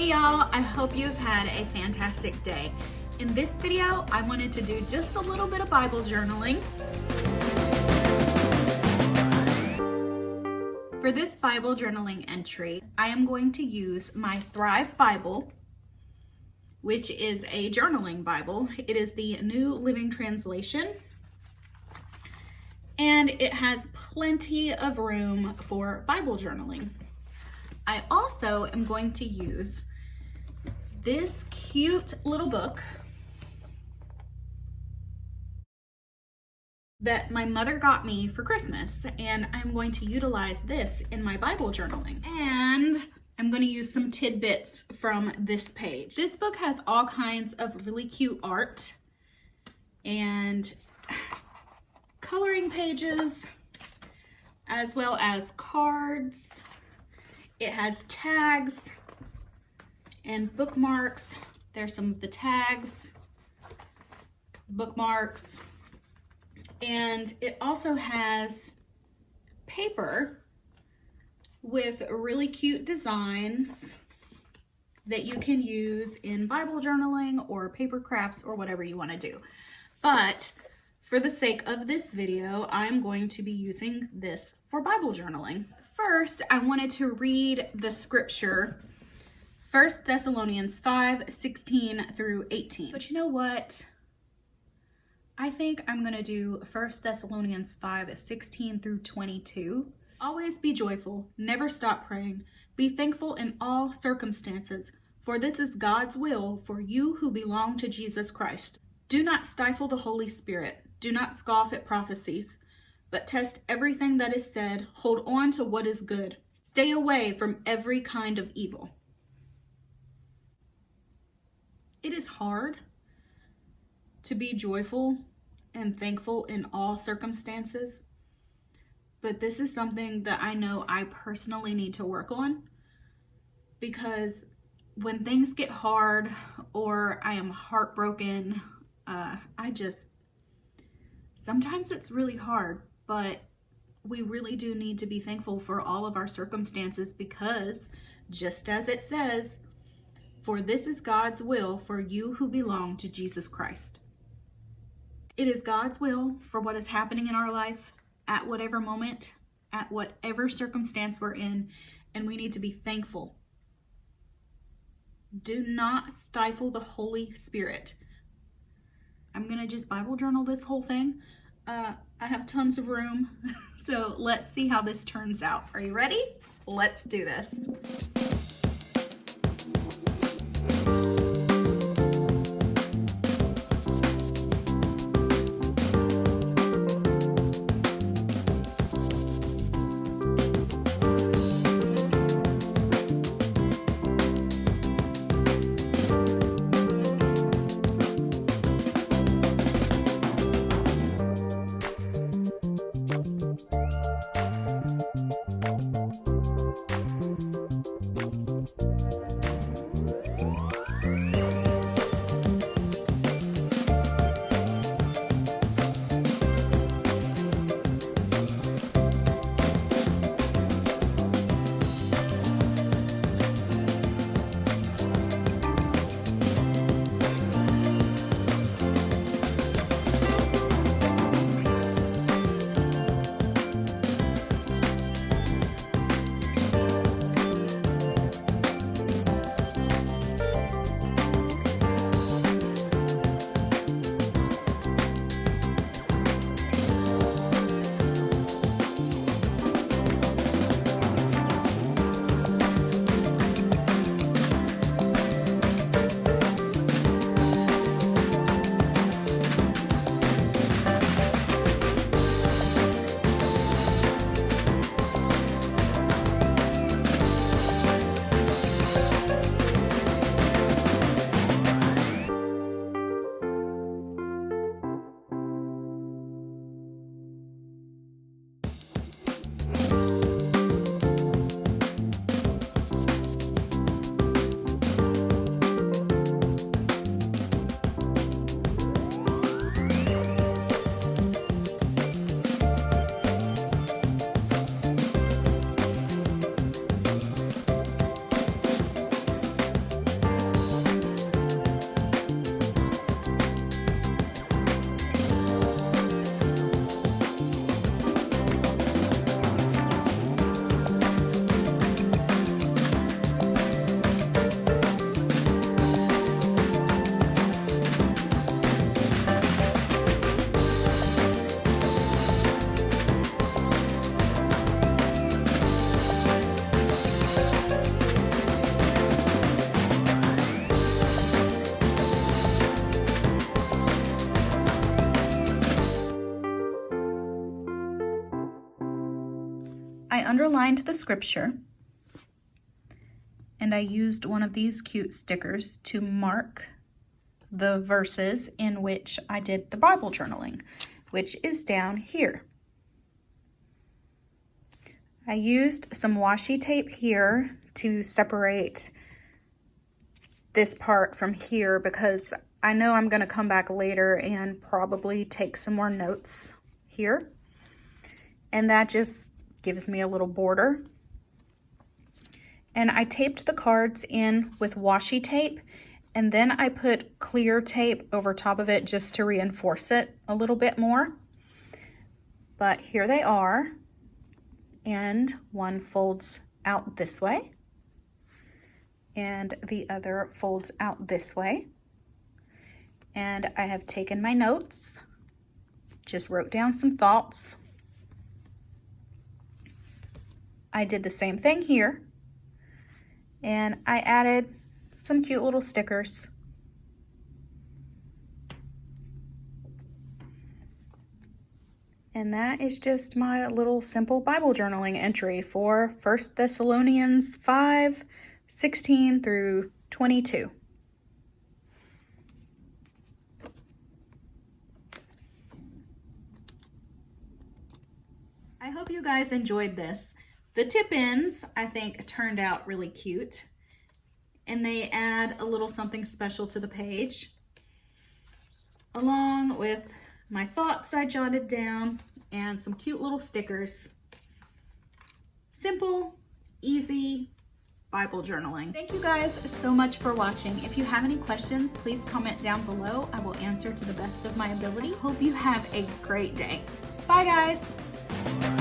Hey y'all, I hope you've had a fantastic day. In this video, I wanted to do just a little bit of Bible journaling. For this Bible journaling entry, I am going to use my Thrive Bible, which is a journaling Bible. It is the New Living Translation, and it has plenty of room for Bible journaling. I also am going to use this cute little book that my mother got me for Christmas, and I'm going to utilize this in my Bible journaling. And I'm going to use some tidbits from this page. This book has all kinds of really cute art and coloring pages, as well as cards. It has tags and bookmarks. There's some of the tags, bookmarks, and it also has paper with really cute designs that you can use in Bible journaling or paper crafts or whatever you want to do. But for the sake of this video, I'm going to be using this for Bible journaling. First, I wanted to read the scripture, 1 Thessalonians 5:16 through 18. But you know what? I think I'm going to do 1 Thessalonians 5:16 through 22. Always be joyful, never stop praying. Be thankful in all circumstances, for this is God's will for you who belong to Jesus Christ. Do not stifle the Holy Spirit. Do not scoff at prophecies, but test everything that is said. Hold on to what is good. Stay away from every kind of evil. It is hard to be joyful and thankful in all circumstances, but this is something that I know I personally need to work on, because when things get hard or I am heartbroken, sometimes it's really hard, but we really do need to be thankful for all of our circumstances, because just as it says, for this is God's will for you who belong to Jesus Christ. It is God's will for what is happening in our life at whatever moment, at whatever circumstance we're in, and we need to be thankful. Do not stifle the Holy Spirit. I'm gonna just Bible journal this whole thing. I have tons of room, so let's see how this turns out. Are you ready? Let's do this. underlined the scripture, and I used one of these cute stickers to mark the verses in which I did the Bible journaling, which is down here. I used some washi tape here to separate this part from here because I know I'm going to come back later and probably take some more notes here. And that just gives me a little border. And I taped the cards in with washi tape, and then I put clear tape over top of it just to reinforce it a little bit more. But here they are, and one folds out this way, and the other folds out this way. And I have taken my notes, just wrote down some thoughts. I did the same thing here, and I added some cute little stickers. And that is just my little simple Bible journaling entry for 1 Thessalonians 5:16 through 22. I hope you guys enjoyed this. The tip-ins, I think, turned out really cute, and they add a little something special to the page, along with my thoughts I jotted down and some cute little stickers. Simple, easy Bible journaling. Thank you guys so much for watching. If you have any questions, please comment down below. I will answer to the best of my ability. Hope you have a great day. Bye, guys.